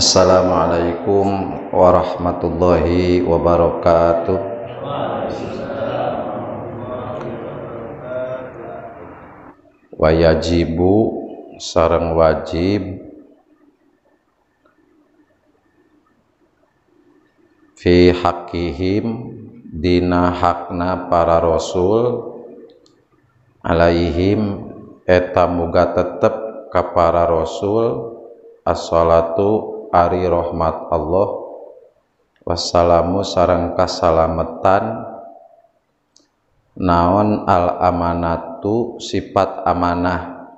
Assalamualaikum warahmatullahi wabarakatuh. Wa yajibu sareng wajib fi haqqihim dina hakna para rasul alaihim eta muga tetep ka para rasul as-salatu ari rahmat Allah wassalamu sareng kasalametan naon al amanatu sifat amanah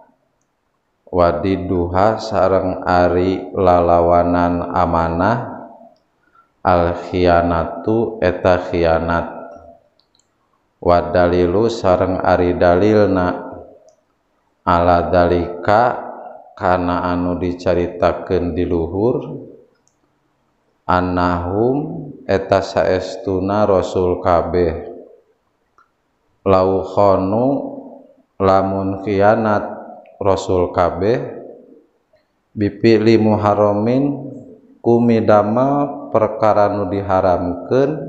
wadiduha sareng ari lalawanan amanah al khianatu eta khianat wadalilu sareng ari dalilna ala dalika kana anu dicaritakeun di luhur annahum eta saestuna rasul kabeh lau khonu lamun khianat rasul kabeh bipili muharramin kumidama perkara nu diharamkeun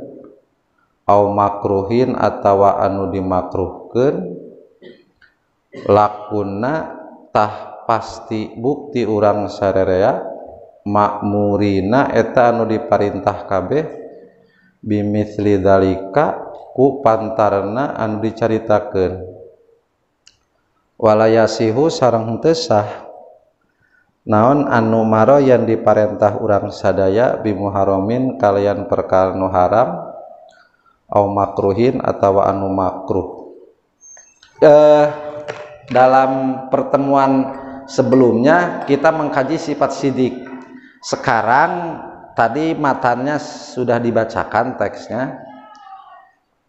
au makruhin atawa anu dimakruhkeun lakuna tah pasti bukti urang sarerea makmurina eta anu diparintah kabeh bimithli dzalika ku pantarna anu dicaritakeun walayasihu sareng teu sah naon anu maroyan diparentah urang sadaya bimuharramin kalian perkara nu haram au makruhin atawa anu makruh. Dalam pertemuan sebelumnya kita mengkaji sifat sidik. Sekarang tadi matanya sudah dibacakan teksnya.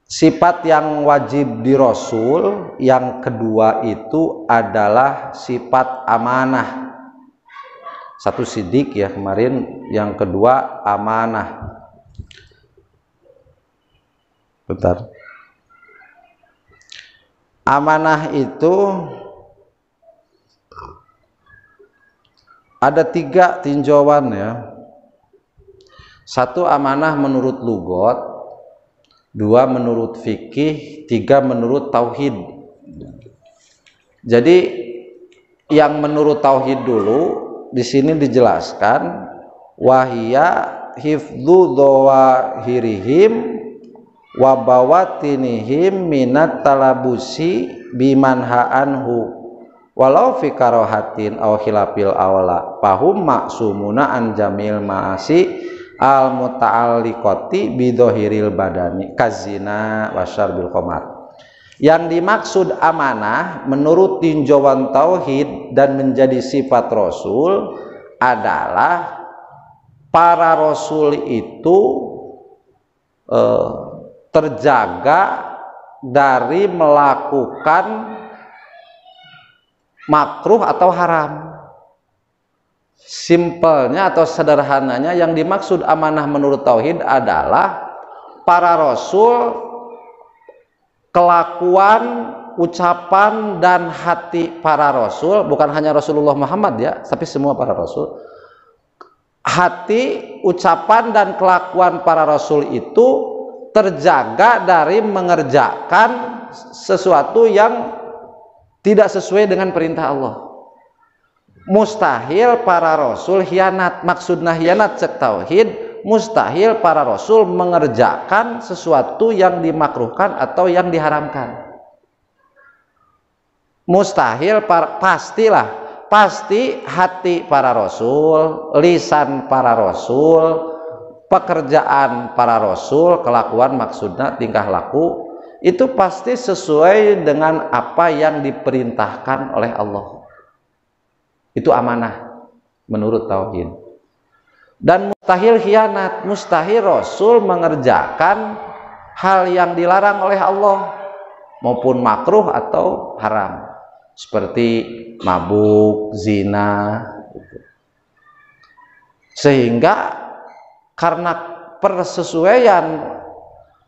Sifat yang wajib di Rasul yang kedua itu adalah sifat amanah. Satu sidik ya kemarin, yang kedua amanah. Bentar. Amanah itu ada 3 tinjauan ya. 1 amanah menurut lugot, 2 menurut fikih, 3 menurut tauhid. Jadi yang menurut tauhid dulu di sini dijelaskan wahia hifdzu dzawahirihim wa bawatinihim minat talabusi bimanha anhu walau fi karahatin aw khilafil awla fahum maksumuna an jamil ma'asi al muta'alliqati bidhahiril badani kazina wasyarbil khamar. Yang dimaksud amanah menurut tinjauan tauhid dan menjadi sifat rasul adalah para rasul itu terjaga dari melakukan makruh atau haram. Simpelnya atau sederhananya yang dimaksud amanah menurut tauhid adalah para rasul, kelakuan, ucapan dan hati para rasul, bukan hanya Rasulullah Muhammad ya, tapi semua para rasul. Hati, ucapan dan kelakuan para rasul itu terjaga dari mengerjakan sesuatu yang tidak sesuai dengan perintah Allah. Mustahil para rasul khianat. Maksudna khianat cek tauhid, mustahil para rasul mengerjakan sesuatu yang dimakruhkan atau yang diharamkan. Mustahil, pasti hati para rasul, lisan para rasul, pekerjaan para rasul, kelakuan maksudnya tingkah laku itu pasti sesuai dengan apa yang diperintahkan oleh Allah. Itu amanah menurut tauhid. Dan mustahil khianat, mustahil rasul mengerjakan hal yang dilarang oleh Allah maupun makruh atau haram seperti mabuk, zina. Sehingga karena persesuaian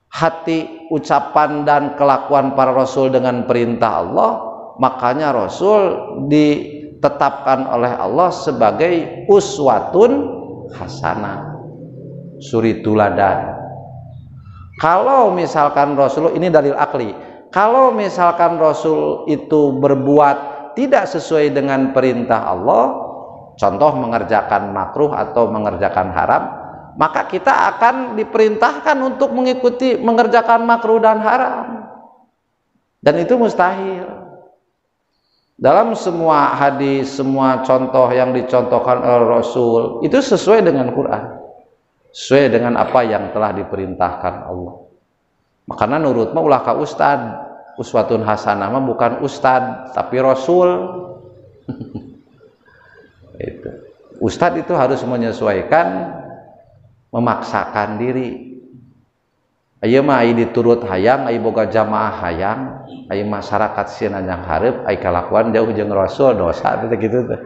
hati, ucapan dan kelakuan para rasul dengan perintah Allah, makanya rasul ditetapkan oleh Allah sebagai uswatun hasanah, suri tuladan. Kalau misalkan Rasul, ini dalil akli, kalau misalkan Rasul itu berbuat tidak sesuai dengan perintah Allah, contoh mengerjakan makruh atau mengerjakan haram, maka kita akan diperintahkan untuk mengikuti mengerjakan makruh dan haram, dan itu mustahil. Dalam semua hadis, semua contoh yang dicontohkan oleh Rasul itu sesuai dengan Quran, sesuai dengan apa yang telah diperintahkan Allah. Makanya nurut mah ulah ka ustad, uswatun hasanah mah bukan ustad tapi Rasul. Itu. Ustad itu harus menyesuaikan, memaksakan diri. Ayo mah ai diturut hayang, ai boga jamaah hayang, ai masyarakat sieun yang hareup, ai kalakuan jauh jeung Rasul dosa teh kitu teh.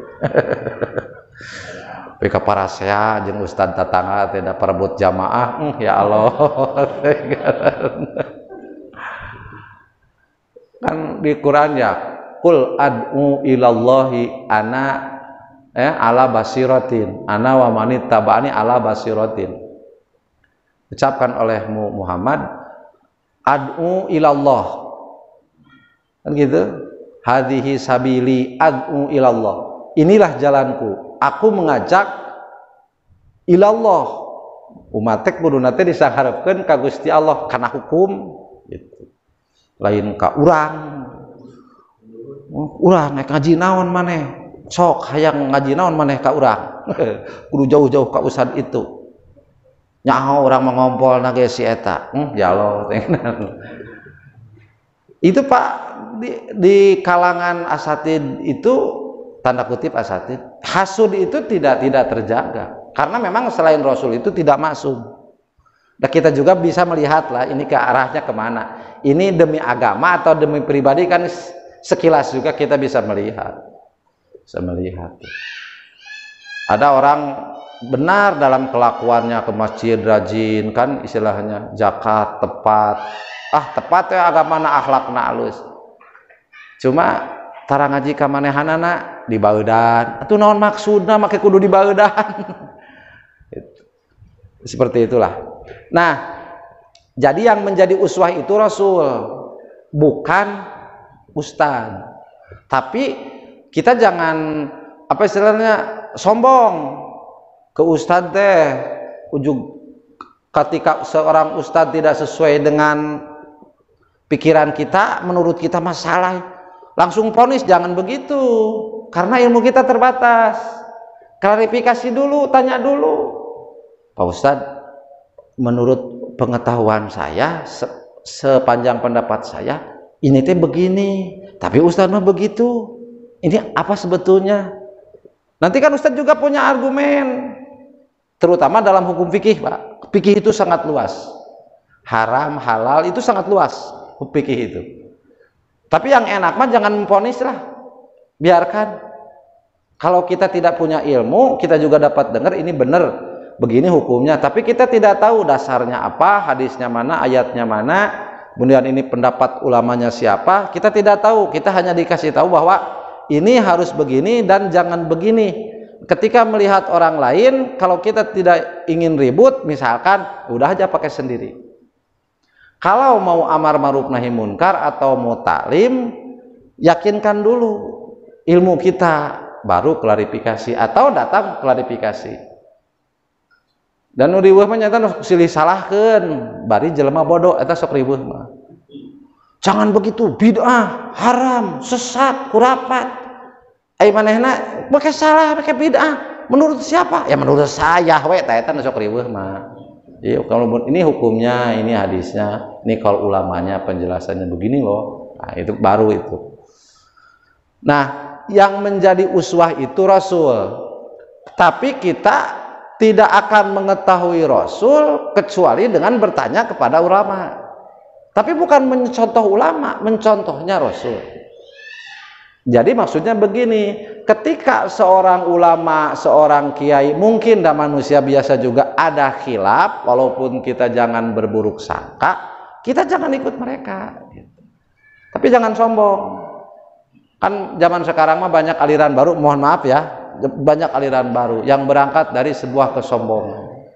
Tapi ka parasea jeung ustad tatangga teh da parebut jamaah, ya Allah. Kan di Quran ya, qul ad'u ilallahi ana ala basiratin, ana wa manittaba'ani ala basiratin. Ucapkan olehmu Muhammad, ad'u ilallah, kan gitu, hadhihi sabili ad'u ilallah, inilah jalanku, aku mengajak ilallah, umatek kuduna teh disangharepkeun ka Gusti Allah kana hukum gitu. Lain ka urang ngaji naon maneh, sok hayang ngaji naon maneh ka urang. Kudu jauh-jauh ka ustad itu. Nyaho orang mengompol nage si eta, jalo. Itu Pak, di kalangan asatid itu, tanda kutip asatid, hasud itu tidak terjaga, karena memang selain Rasul itu tidak masuk. Dan kita juga bisa melihat lah ini ke arahnya kemana. Ini demi agama atau demi pribadi, kan sekilas juga kita bisa melihat. Ada orang benar dalam kelakuannya, ke masjid rajin, kan istilahnya zakat tepat, tepat ya agamana, akhlakna alus, cuma tara ngaji ka manehanana di baeudan, atuh naon maksudna make kudu di baeudan. Seperti itulah. Nah, jadi yang menjadi uswah itu Rasul, bukan ustad. Tapi kita jangan apa istilahnya sombong ke ustad teh, ujung ketika seorang ustad tidak sesuai dengan pikiran kita, menurut kita masalah, langsung vonis. Jangan begitu, karena ilmu kita terbatas. Klarifikasi dulu, tanya dulu, Pak Ustad, menurut pengetahuan saya, sepanjang pendapat saya, ini teh begini, tapi Ustad mah begitu, ini apa sebetulnya? Nanti kan Ustad juga punya argumen. Terutama dalam hukum fikih, Pak. Fikih itu sangat luas. Haram, halal itu sangat luas, fikih itu. Tapi yang enak mah jangan memvonis lah. Biarkan. Kalau kita tidak punya ilmu, kita juga dapat dengar ini benar, begini hukumnya. Tapi kita tidak tahu dasarnya apa, hadisnya mana, ayatnya mana, kemudian ini pendapat ulamanya siapa, kita tidak tahu. Kita hanya dikasih tahu bahwa ini harus begini dan jangan begini. Ketika melihat orang lain, kalau kita tidak ingin ribut, misalkan, udah aja pakai sendiri. Kalau mau amar ma'ruf nahi munkar atau mau taklim, yakinkan dulu ilmu kita, baru klarifikasi atau datang klarifikasi. Dan riweuh mah nyata silih salahkeun, bari jelema bodoh eta sok riweuh mah. Jangan begitu, bid'ah, haram, sesat, khurafat. Ai manehna pakai salah, pakai bid'ah. Menurut siapa? Ya menurut saya we, eta sok riweuh mah. Iya, kalau ini hukumnya, ini hadisnya, ini kalau ulamanya penjelasannya begini loh. Nah, itu baru itu. Nah, yang menjadi uswah itu Rasul. Tapi kita tidak akan mengetahui Rasul kecuali dengan bertanya kepada ulama. Tapi bukan mencontoh ulama, mencontohnya Rasul. Jadi maksudnya begini, ketika seorang ulama, seorang kiai, mungkin dan manusia biasa juga ada khilaf, walaupun kita jangan berburuk sangka, kita jangan ikut mereka. Tapi jangan sombong. Kan zaman sekarang mah banyak aliran baru, mohon maaf ya, banyak aliran baru yang berangkat dari sebuah kesombongan.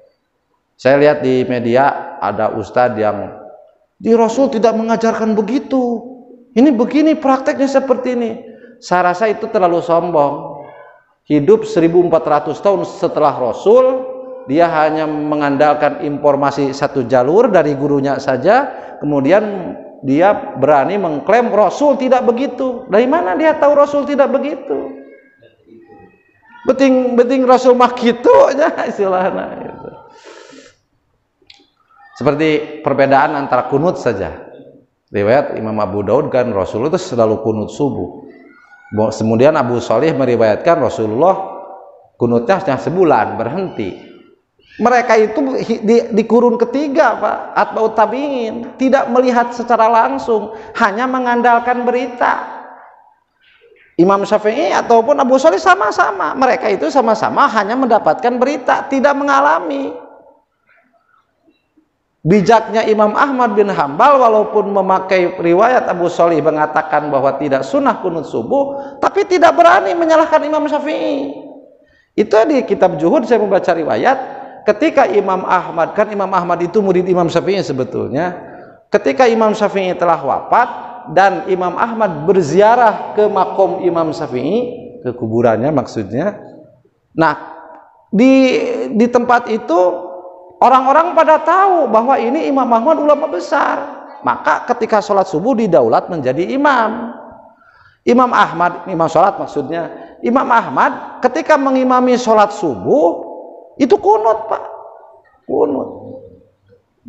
Saya lihat di media ada ustadz yang di Rasul tidak mengajarkan begitu. Ini begini prakteknya seperti ini. Saya rasa itu terlalu sombong. Hidup 1400 tahun setelah Rasul, dia hanya mengandalkan informasi satu jalur dari gurunya saja, kemudian dia berani mengklaim Rasul tidak begitu. Dari mana dia tahu Rasul tidak begitu? Beting Rasul mah kitu nya istilahna gitu. Seperti perbedaan antara kunut saja. Riwayat Imam Abu Daud kan Rasul itu selalu kunut subuh. Kemudian Abu Sholih meriwayatkan Rasulullah kunutnya hanya sebulan berhenti. Mereka itu di kurun ketiga, Pak, atba'ut tabi'in, tidak melihat secara langsung, hanya mengandalkan berita. Imam Syafi'i ataupun Abu Sholih sama-sama, mereka itu sama-sama hanya mendapatkan berita, tidak mengalami. Bijaknya Imam Ahmad bin Hambal walaupun memakai riwayat Abu Sholih mengatakan bahwa tidak sunnah kunut subuh, tapi tidak berani menyalahkan Imam Syafi'i. Itu di kitab Zuhud saya membaca riwayat ketika Imam Ahmad, kan Imam Ahmad itu murid Imam Syafi'i sebetulnya, ketika Imam Syafi'i telah wafat dan Imam Ahmad berziarah ke makom Imam Syafi'i, ke kuburannya maksudnya. Nah, di tempat itu orang-orang pada tahu bahwa ini Imam Ahmad ulama besar. Maka ketika sholat subuh didaulat menjadi imam. Imam Ahmad, imam sholat maksudnya. Imam Ahmad ketika mengimami sholat subuh itu kunut, Pak, kunut.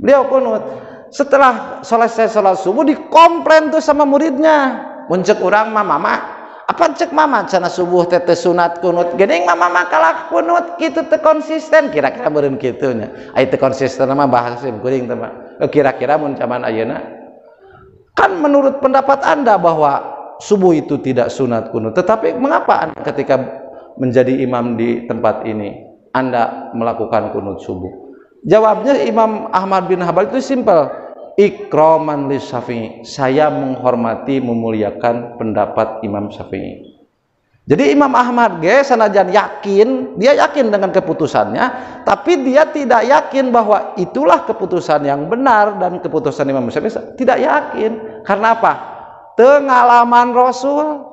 Beliau kunut. Setelah selesai sholat subuh dikomplain tuh sama muridnya. Muncul orang mama, apa cek mama cana subuh tete sunat kunut. Gede mama kalah kunut gitu teu konsisten. Kira-kira beureun kitu nya. Ai teu konsisten mah bahasa kuring teh mah. Kira-kira mun zaman ayeuna kan menurut pendapat Anda bahwa subuh itu tidak sunat kunut. Tetapi mengapa Anda ketika menjadi imam di tempat ini Anda melakukan kunut subuh? Jawabnya Imam Ahmad bin Hambal itu simpel. Ikraman li Syafi'i. Saya menghormati, memuliakan pendapat Imam Syafi'i. Jadi Imam Ahmad sanajan yakin, dia yakin dengan keputusannya, tapi dia tidak yakin bahwa itulah keputusan yang benar dan keputusan Imam Syafi'i tidak yakin. Karena apa? Pengalaman Rasul.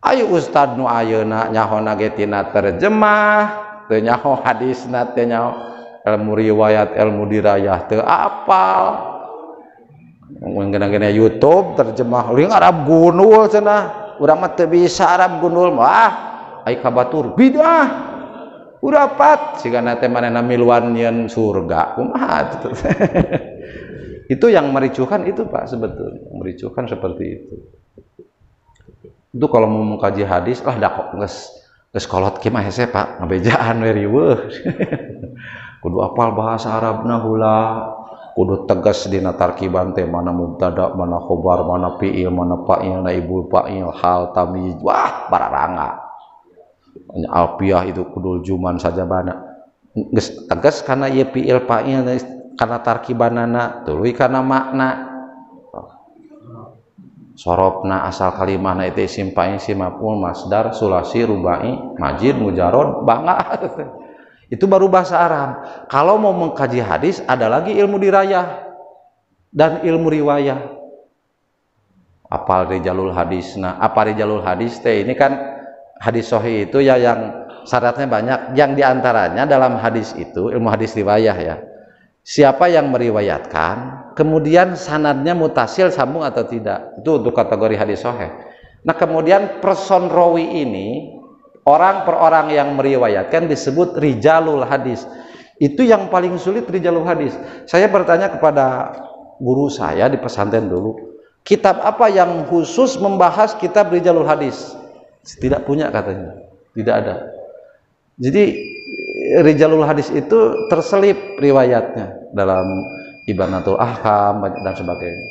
Ayo ustad nu ayeuna nyahona ge tina terjemah, teu nyaho hadisna, teu nyaho ilmu riwayat, ilmu dirayah, teu apal. Gena-gena YouTube terjemah ling Arab gundul cenah. Urang mah teu bisa Arab gundul mah. Ai kabatur bidah. Urapat sigana teh manehna miluan nyeun surga. Kumaha itu? Itu yang mericuhkan itu, Pak, sebetulnya. Mericuhkan seperti itu. Itu kalau mau mengkaji hadis lah dah kok geus kolot kieu mah hese, Pak, ngabejaan we riweuh. Kudu apal bahasa Arabna heula, kudu tegas dina tarkiban teh mana mubtada, mana khobar, mana fiil, mana fa'il, naibul fa'il, hal, tamyiz. Wah, bararanga. Alfiah itu kudul juman saja bana. Geus tegas kana ieu fiil fa'il kana tarkibanana, tuluy kana makna. Sorobna asal kalimahna itu isim fa'il, isim maf'ul, masdar, sulasi, rubai, majid, mujarrad, bangga. Itu baru bahasa Arab. Kalau mau mengkaji hadis ada lagi ilmu dirayah dan ilmu riwayah. Apal rijalul hadisna, apa rijalul hadis teh? Ini kan hadis sahih itu ya yang syaratnya banyak. Yang diantaranya dalam hadis itu ilmu hadis riwayah ya. Siapa yang meriwayatkan, kemudian sanadnya mutasil sambung atau tidak. Itu untuk kategori hadis sahih. Nah, kemudian person rawi ini orang per orang yang meriwayatkan disebut rijalul hadis. Itu yang paling sulit rijalul hadis. Saya bertanya kepada guru saya di pesantren dulu, kitab apa yang khusus membahas kitab rijalul hadis? Tidak punya katanya. Tidak ada. Jadi rijalul hadis itu terselip riwayatnya dalam Ibanatul Ahkam dan sebagainya.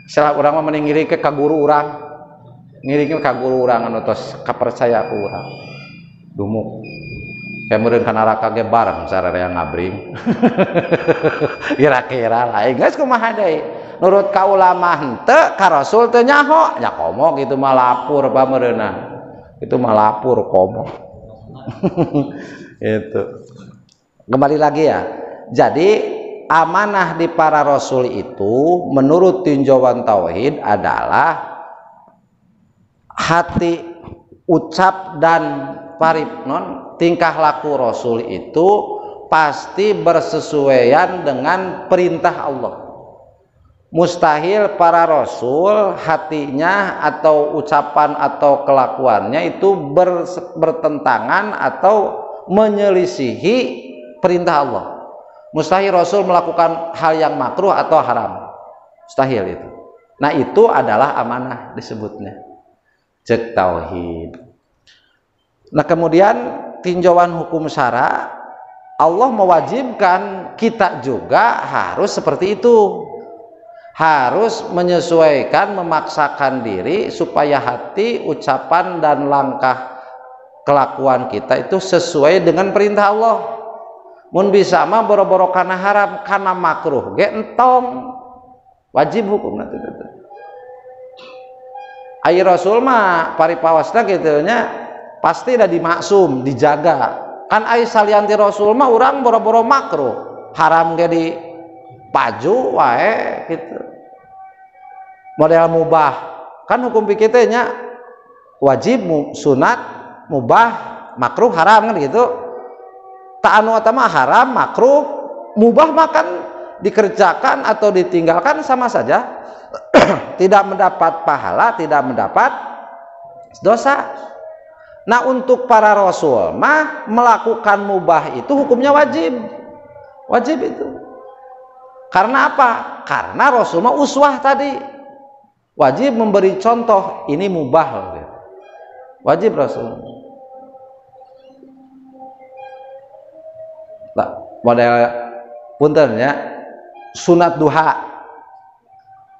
Setelah orang mah meningiri ke guru orang, ngiringin ke guru orang anu tos kapercaya ku urang. Dumuk kayak meureun kana neraka ge bareng sararea ngabring. Kira-kira lain geus kumaha deui? Nurut ka ulama henteu, ka rasul teu nyaho, nya komo kitu mah lapur pameureunan. Itu mah lapur komo. Itu kembali lagi ya. Jadi amanah di para rasul itu menurut tinjauan tauhid adalah hati, ucap dan paripnon, tingkah laku rasul itu pasti bersesuaian dengan perintah Allah. Mustahil para rasul hatinya atau ucapan atau kelakuannya itu bertentangan atau menyelisihi perintah Allah. Mustahil rasul melakukan hal yang makruh atau haram. Mustahil itu. Nah, itu adalah amanah disebutnya. Cek tauhid. Nah, kemudian tinjauan hukum syara, Allah mewajibkan kita juga harus seperti itu. Harus menyesuaikan, memaksakan diri supaya hati, ucapan dan langkah kelakuan kita itu sesuai dengan perintah Allah. Mun bisa mah boro-boro kana haram, kana makruh ge entong. Wajib hukum nanti itu. Ai Rasul mah paripawasna kitu nya pasti da dimaksum, dijaga. Kan ai salianti Rasul mah urang boro-boro makruh, haram ge di paju wae gitu. Model mubah kan hukum fikih teh nya wajib, sunat, mubah, makruh, haram kan gitu. Tak anu eta mah haram, makruh, mubah mah kan dikerjakan atau ditinggalkan sama saja. Tidak mendapat pahala, tidak mendapat dosa. Nah, untuk para rasul mah melakukan mubah itu hukumnya wajib. Wajib itu. Karena apa? Karena rasul mah uswah tadi. Wajib memberi contoh, ini mubah. Wajib rasul. Nah, model puntennya sunat duha.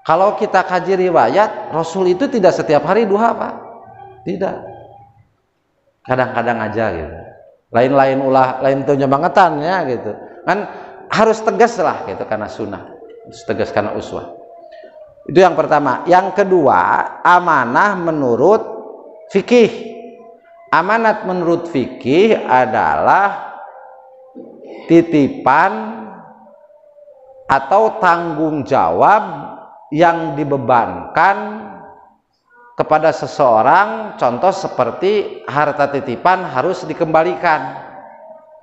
Kalau kita kaji riwayat, rasul itu tidak setiap hari duha, Pak. Tidak. Kadang-kadang aja gitu. Lain-lain ulah, lain tuhnya bangetan ya gitu. Kan harus tegas lah gitu karena sunnah. Harus tegas karena uswah. Itu yang pertama. Yang kedua, amanah menurut fikih. Amanat menurut fikih adalah titipan atau tanggung jawab yang dibebankan kepada seseorang. Contoh seperti harta titipan harus dikembalikan.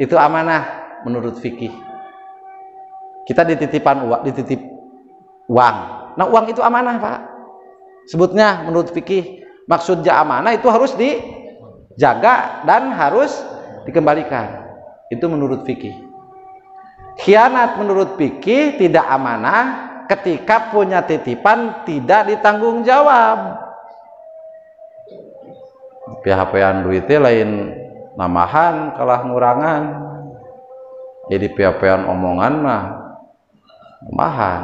Itu amanah menurut fikih. Kita dititip uang. Nah, uang itu amanah, Pak. Sebutnya menurut fikih. Maksudnya amanah itu harus dijaga dan harus dikembalikan. Itu menurut fikih. Khianat menurut fikih tidak amanah ketika punya titipan tidak ditanggung jawab. Pihapean duitnya lain namahan kalah ngurangan. Jadi pihapean omongan mah namahan.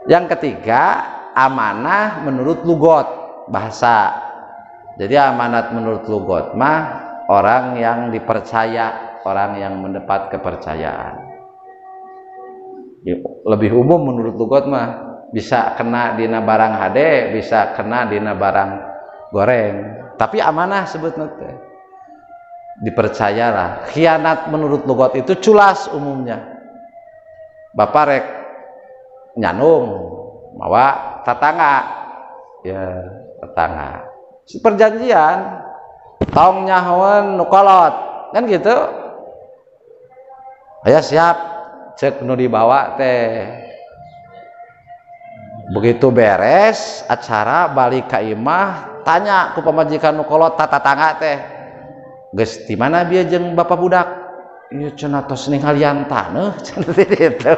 Yang ketiga, amanah menurut lugot bahasa. Jadi amanat menurut lugot mah orang yang dipercaya, orang yang mendapat kepercayaan. Lebih umum menurut lugot mah bisa kena dina barang hade, bisa kena dina barang goreng. Tapi amanah sebutnya teh. Dipercayalah. Khianat menurut lugot itu culas umumnya. Bapak rek nyanung mawa tetangga, ya tetangga perjanjian tong nyahoan nukolot kan gitu. Aya siap cek nu dibawa teh. Begitu beres acara balik ka imah tanya ku pamajikan nukolot tetangga teh, geus di mana bieu jeung bapak budak? Ieu cenah tos ninghalian taneuh cenah itu.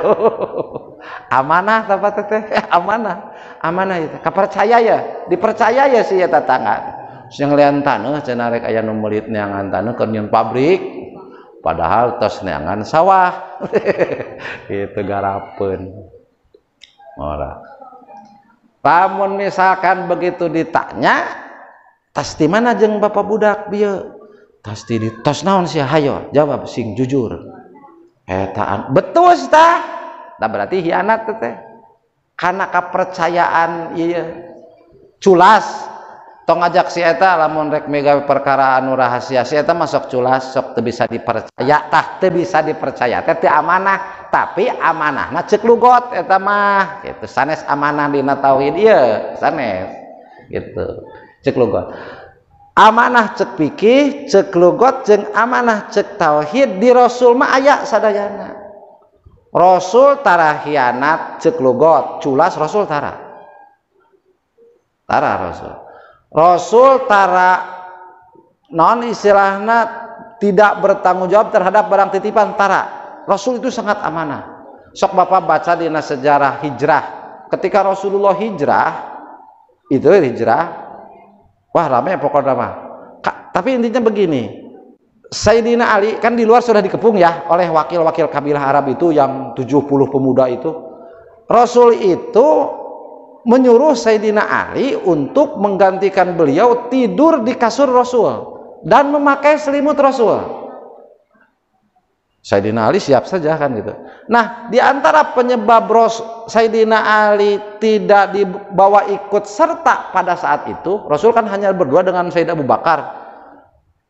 Amanah apa teh? Amanah itu. Kapercaya ya, dipercaya ya si tetangga. Sing lian taneuh cenah rek aya nu meuli neangan taneuh keur nyieun pabrik. Padahal tos neangan sawah. Itu garapeun. Ora. Lamun misalkan begitu ditanya, tas di mana jeung bapak budak bieu? Tas di tos naon sih hayo? Jawab sing jujur. Etaan betul tah. Nah berarti hianat teh. Karena kepercayaan iya culas tong ajak si eta lamun rek megawe perkara anu rahasia si eta masuk culas sok teu bisa dipercaya tah teu bisa dipercaya teh teu amanah tapi amanahna ceuk lugot eta mah gitu sanes amanah dina tauhid ieu sanes gitu ceuk lugot amanah ceuk fikih ceuk lugot jeung amanah ceuk tauhid di rasul mah aya sadayana rasul tara khianat ceuk lugot culas rasul tara rasul tara non istilahna tidak bertanggung jawab terhadap barang titipan tara rasul itu sangat amanah sok bapak baca di sejarah hijrah ketika Rasulullah hijrah itu wah ramai pokoknya mah tapi intinya begini Sayyidina Ali kan di luar sudah dikepung ya oleh wakil-wakil kabilah Arab itu yang 70 pemuda itu Rasul itu menyuruh Sayyidina Ali untuk menggantikan beliau tidur di kasur Rasul dan memakai selimut Rasul. Sayyidina Ali siap saja kan gitu. Nah, di antara penyebab Sayyidina Ali tidak dibawa ikut serta pada saat itu, Rasul kan hanya berdua dengan Sayyidina Abu Bakar.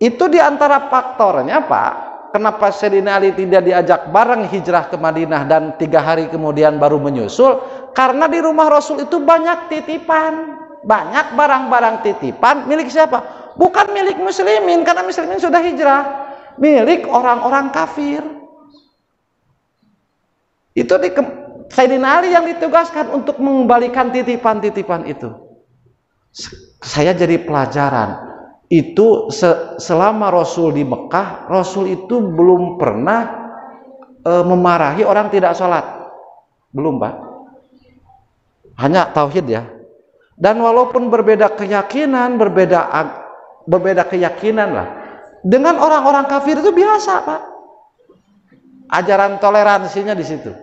Itu di antara faktornya, Pak. Kenapa Sayyidina Ali tidak diajak bareng hijrah ke Madinah dan 3 hari kemudian baru menyusul? Karena di rumah Rasul itu banyak titipan, banyak barang-barang titipan milik siapa? Bukan milik muslimin, karena muslimin sudah hijrah, milik orang-orang kafir. Itu Sayyidina Ali yang ditugaskan untuk mengembalikan titipan-titipan itu. Saya jadi pelajaran. Itu selama Rasul di Mekah, Rasul itu belum pernah memarahi orang tidak sholat. Belum, Pak. Hanya tauhid ya. Dan walaupun berbeda keyakinan, berbeda keyakinan lah. Dengan orang-orang kafir itu biasa, Pak. Ajaran toleransinya di situ.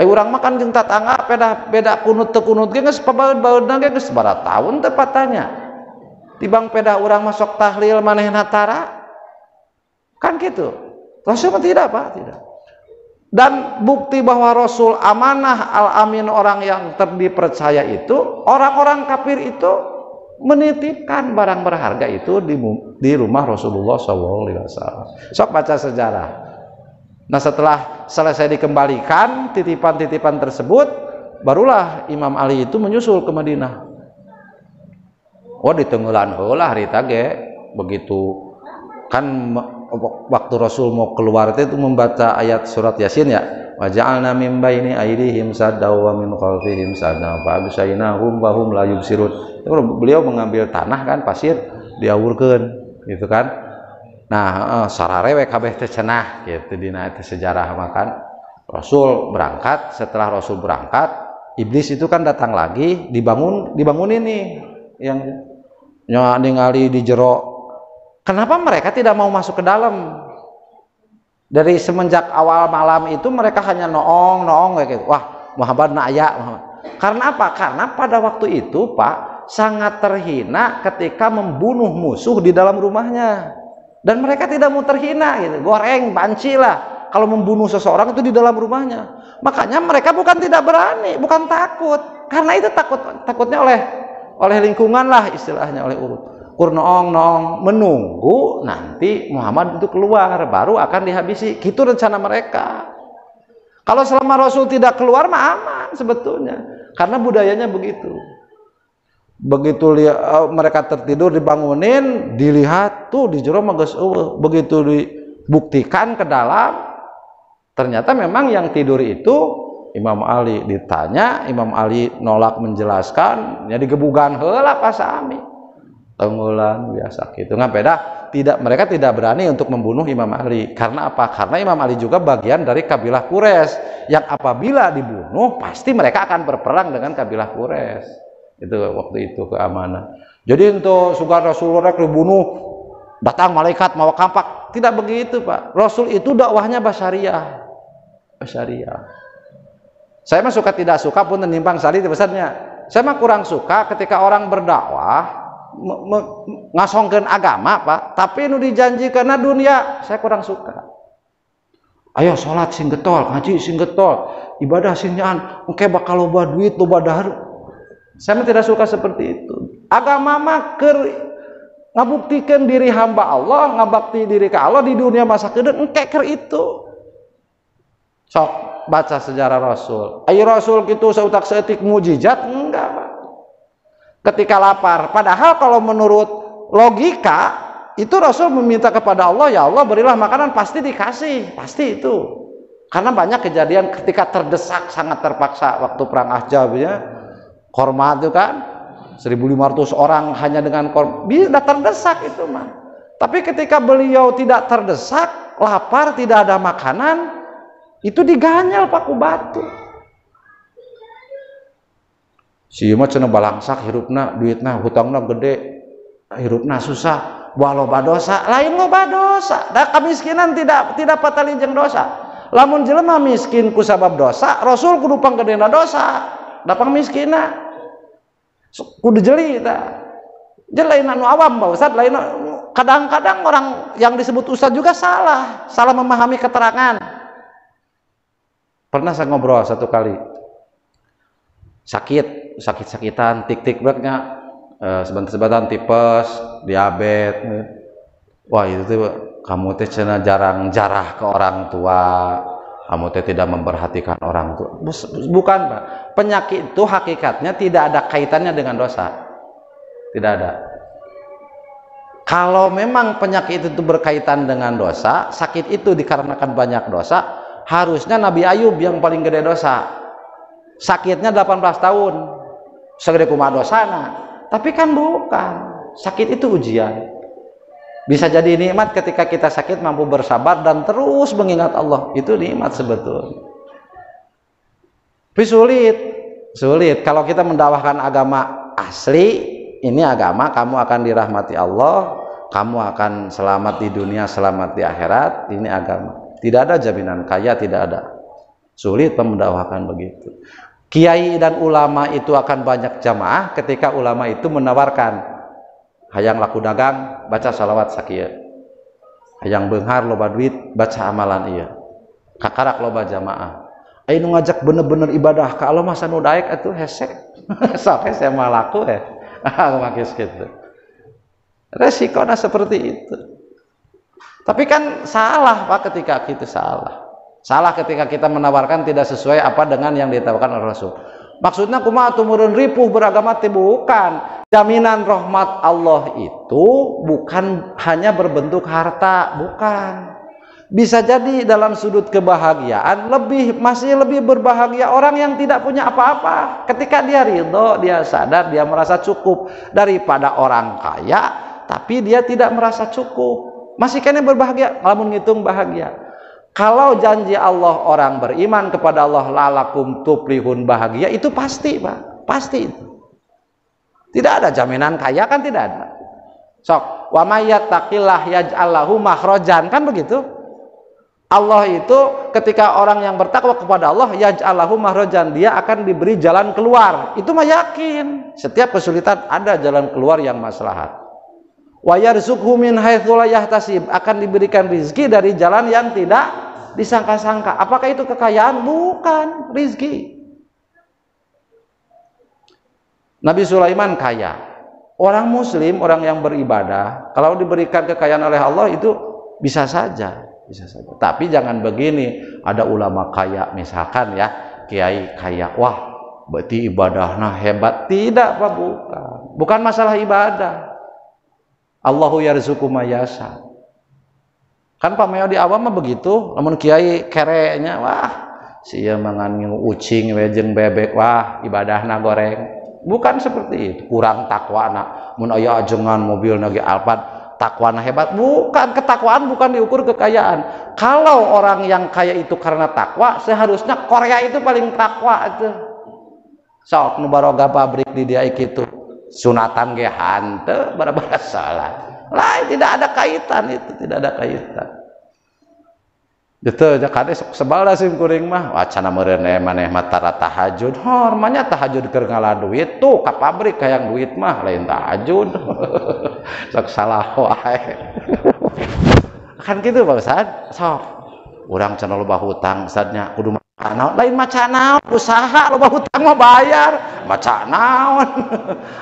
Urang makan jeung tatangga beda kunut teu kunut ge geus pabaeud-baeudna ge geus sabaraha taun teh patanya. Tibang peda urang masuk tahlil manehna tara. Kan gitu. Rasul tidak, Pak, tidak. Dan bukti bahwa Rasul amanah al-amin orang yang dipercaya itu orang-orang kafir itu menitipkan barang berharga itu di rumah Rasulullah SAW. Sok baca sejarah. Nah setelah selesai dikembalikan titipan-titipan tersebut, barulah Imam Ali itu menyusul ke Madinah. Oh ditenggelan heula harita ge begitu kan waktu Rasul mau keluar itu membaca ayat surat Yasin ya, wa ja'alna min baini aydihim saddaw wa min khalfihim saddaw fa absyainahum wa hum la yubsirun. Beliau mengambil tanah kan pasir diawurkeun gitu kan. Nah sarare we kabeh teh cenah gitu dina eta sejarah makan. Rasul berangkat, setelah Rasul berangkat, iblis itu kan datang lagi, dibangunin nih yang ningali di jero. Kenapa mereka tidak mau masuk ke dalam? Dari semenjak awal malam itu mereka hanya noong kayak gitu. Wah, Muhammad na aya. Karena apa? Karena pada waktu itu, Pak, sangat terhina ketika membunuh musuh di dalam rumahnya. Dan mereka tidak mau terhina gitu. Goreng, banci lah kalau membunuh seseorang itu di dalam rumahnya. Makanya mereka bukan tidak berani, bukan takut. Karena itu takutnya oleh lingkungan lah istilahnya, oleh urut. Kurnoong menunggu nanti Muhammad itu keluar baru akan dihabisi. Itu rencana mereka. Kalau selama Rasul tidak keluar mah aman sebetulnya, karena budayanya begitu. Begitu mereka tertidur dibangunin, dilihat tuh di jero mah geus eueuh. Begitu dibuktikan ke dalam, ternyata memang yang tidur itu Imam Ali. Ditanya, Imam Ali nolak menjelaskan, ya digebugan heula pas sami. Tenggelan biasa gitu nggak beda, mereka tidak berani untuk membunuh Imam Ali. Karena apa? Karena Imam Ali juga bagian dari kabilah Quraisy yang apabila dibunuh pasti mereka akan berperang dengan kabilah Quraisy. Itu waktu itu keamanan. Jadi untuk sugar Rasulullah dibunuh datang malaikat mau kampak, tidak begitu, Pak. Rasul itu dakwahnya basyariah. Saya mah suka tidak suka pun menyimpang sali besarnya. Saya mah kurang suka ketika orang berdakwah ngasongkeun agama, Pak, tapi nu dijanjikeun dunia, saya kurang suka. Ayo salat sing getol, ngaji sing getol, ibadah sing nyaan, engke bakal loba duit, loba dahar. Saya tidak suka seperti itu. Agama mah keur ngabuktikeun diri hamba Allah, ngabakti diri ka Allah di dunia masa kedeung engke keur itu. Sok baca sejarah Rasul. Ai Rasul kitu sautak saeutik mujizat enggak, Pak. Ketika lapar, padahal kalau menurut logika itu Rasul meminta kepada Allah, ya Allah berilah makanan, pasti dikasih, pasti itu. Karena banyak kejadian ketika terdesak, sangat terpaksa waktu perang Ahzab ya. Korma itu kan 1.500 orang hanya dengan korma, bisa terdesak itu mah. Tapi ketika beliau tidak terdesak, lapar, tidak ada makanan, itu diganyal paku batu. Si mah cenah balangsak hirupna, duitna, hutangna gede, hirupna susah, buah loba dosa, lain loba dosa. Da kemiskinan tidak patali jeung dosa. Lamun jelema miskin ku sabab dosa, Rasul kudu panggedena dosa, da pangmiskina. Kudu jeli tah. Jelain anu awam Pak Ustaz, lain kadang-kadang orang yang disebut ustaz juga salah memahami keterangan. Pernah saya ngobrol satu kali. Sakit-sakitan, tik-tik beratnya, sebentar-sebentar tipes, diabetes. Wah itu tuh kamu teh cenah jarang jarah ke orang tua, kamu teh tidak memperhatikan orang tua. Bukan Pak, penyakit itu hakikatnya tidak ada kaitannya dengan dosa, tidak ada. Kalau memang penyakit itu berkaitan dengan dosa, sakit itu dikarenakan banyak dosa, harusnya Nabi Ayub yang paling gede dosa. Sakitnya 18 tahun, segede kumaha dosana. Tapi kan bukan, sakit itu ujian. Bisa jadi nikmat ketika kita sakit mampu bersabar dan terus mengingat Allah, itu nikmat sebetulnya. Tapi sulit kalau kita mendakwahkan agama asli. Ini agama, kamu akan dirahmati Allah, kamu akan selamat di dunia, selamat di akhirat. Ini agama, tidak ada jaminan kaya, tidak ada. Sulit mendakwahkan begitu. Kiai dan ulama itu akan banyak jamaah ketika ulama itu menawarkan, hayang laku dagang baca salawat sakieu, hayang beunghar loba duit baca amalan ieu, kakarak loba jamaah. Ai nu ngajak bener-bener ibadah ka Allah mah sanu daek atuh hese. Sok hese mah laku makis gitu. Resikonya seperti itu. Tapi kan salah Pak ketika kita salah ketika kita menawarkan tidak sesuai apa dengan yang ditawarkan oleh Rasul. Maksudnya kumaha tumurun ripuh beragama teh bukan. Jaminan rahmat Allah itu bukan hanya berbentuk harta, bukan. Bisa jadi dalam sudut kebahagiaan masih lebih berbahagia orang yang tidak punya apa-apa. Ketika dia ridho, dia sadar, dia merasa cukup daripada orang kaya tapi dia tidak merasa cukup. Masih kena berbahagia, lamun ngitung bahagia. Kalau janji Allah orang beriman kepada Allah lalakum tuflihun bahagia, itu pasti Pak, pasti itu. Tidak ada jaminan kaya kan, tidak ada. Sok wa may yattaqillah yaj'al lahu makhrajan, kan begitu. Allah itu ketika orang yang bertakwa kepada Allah yaj'al lahu makhrajan, dia akan diberi jalan keluar. Itu mah yakin. Setiap kesulitan ada jalan keluar yang maslahat. Wa yarzuqhu min haitsu la yahtasib, akan diberikan rizki dari jalan yang tidak disangka-sangka. Apakah itu kekayaan? Bukan, rizki. Nabi Sulaiman kaya. Orang muslim, orang yang beribadah, kalau diberikan kekayaan oleh Allah itu bisa saja. Tapi jangan begini, ada ulama kaya misalkan ya, kiai kaya, wah berarti ibadahnya hebat. Tidak Pak, bukan masalah ibadah. Allahu yarzuqu may yasha. Kan pameo di awam mah begitu, namun kiai kerenya, wah sia mangan ucing we jeung bebek, wah ibadahna goreng. Bukan seperti itu, kurang takwana. Mun aya ajengan mobil ge Alphard, takwana hebat. Bukan, ketakwaan bukan diukur kekayaan. Kalau orang yang kaya itu karena takwa, seharusnya Korea itu paling takwa itu. Sok nu baroga pabrik di dia kitu, sunatan ge hanteu bara-bara salat. Lain, tidak ada kaitan itu, tidak ada kaitan. Gitu, kade sok sebal da sim kuring mah, wacana meureun maneh mah tara tahajud. Hormanya tahajud keur ngala duit tuh ka pabrik hayang duit mah lain tahajud. Sok salah wae. Kan kitu Pak Ustaz. Sok urang cenah loba hutang Ustaznya kudu maca naon, lain maca naon, usaha loba hutang mah bayar. baca naon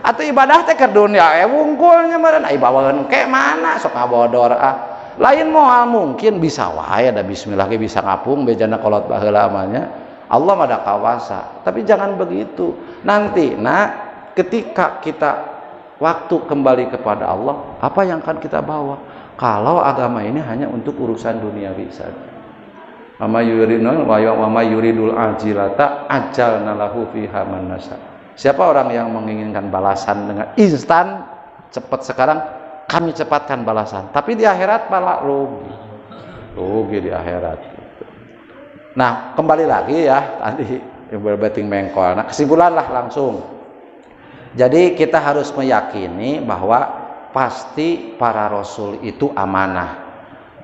atau ibadah teh keur dunia wungkulnya meureun ai bawaeun ke mana sok ngabodor lain moal mungkin bisa wae ada bismillah ge bisa ngapung bejana kolot baheula amanya Allah mah ada kawasa tapi jangan begitu nanti ketika kita waktu kembali kepada Allah apa yang akan kita bawa kalau agama ini hanya untuk urusan duniawi saja. Wa may yuridul ajilata ajalna lahu fiha man nasha. Siapa orang yang menginginkan balasan dengan instan, cepat sekarang, kami cepatkan balasan. Tapi di akhirat malah rugi di akhirat. Nah, kembali lagi ya tadi yang berbeting mengkol. Nah, kesimpulan lah langsung. Jadi kita harus meyakini bahwa pasti para rasul itu amanah.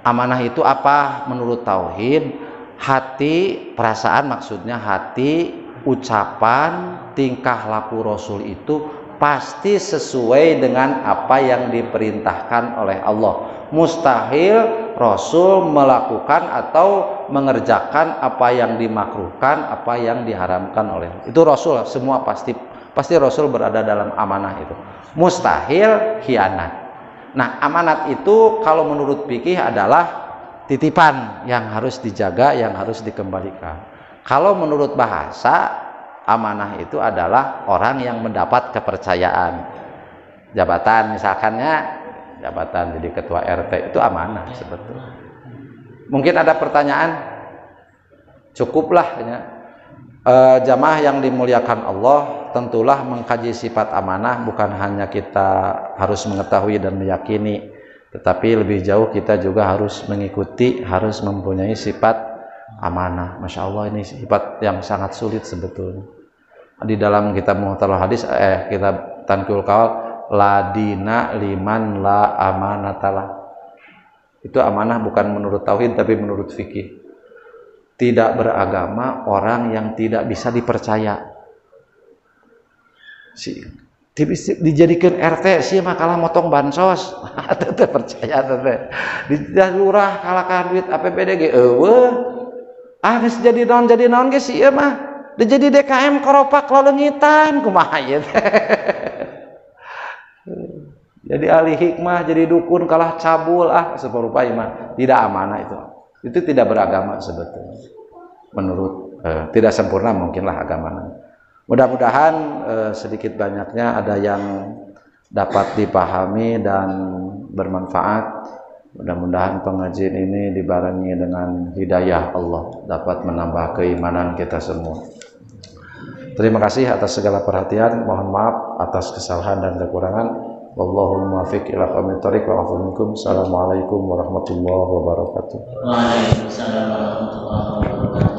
Amanah itu apa menurut tauhid? Hati, perasaan maksudnya hati, ucapan, tingkah laku rasul itu pasti sesuai dengan apa yang diperintahkan oleh Allah. Mustahil rasul melakukan atau mengerjakan apa yang dimakruhkan, apa yang diharamkan oleh Allah. Itu rasul semua pasti rasul berada dalam amanah itu. Mustahil khianat. Nah, amanat itu kalau menurut fikih adalah titipan yang harus dijaga, yang harus dikembalikan. Kalau menurut bahasa, amanah itu adalah orang yang mendapat kepercayaan. Jabatan misalkannya, jabatan jadi ketua RT itu amanah sebetulnya. Mungkin ada pertanyaan? Cukuplah ya. Jamaah yang dimuliakan Allah tentulah mengkaji sifat amanah bukan hanya kita harus mengetahui dan meyakini tetapi lebih jauh kita juga harus mengikuti, harus mempunyai sifat amanah. Masya Allah ini sifat yang sangat sulit sebetulnya. Di dalam kitab Muhtalal Hadis kitab Tanqihul Qaul la dina liman la amanatalah. Itu amanah bukan menurut tauhid tapi menurut fikih. Tidak beragama orang yang tidak bisa dipercaya. Dijadikan RT sih makalah motong bansos. Tete percaya tete. Di lurah kalakan duit APBD ge eueuh. Geus jadi naon ge si ieu mah. Jadi DKM koropak laleungitan kumaha ieu teh. Jadi ahli hikmah, jadi dukun kalah cabul seperupa mah tidak amanah itu. Itu tidak beragama sebetulnya menurut tidak sempurna mungkinlah agamanya. Mudah-mudahan sedikit banyaknya ada yang dapat dipahami dan bermanfaat. Mudah-mudahan pengajian ini dibarengi dengan hidayah Allah dapat menambah keimanan kita semua. Terima kasih atas segala perhatian. Mohon maaf atas kesalahan dan kekurangan. Wallahul muwaffiq ila aqwamit thoriq wa afu minkum. Assalamualaikum warahmatullahi wabarakatuh. Waalaikumsalam warahmatullahi wabarakatuh.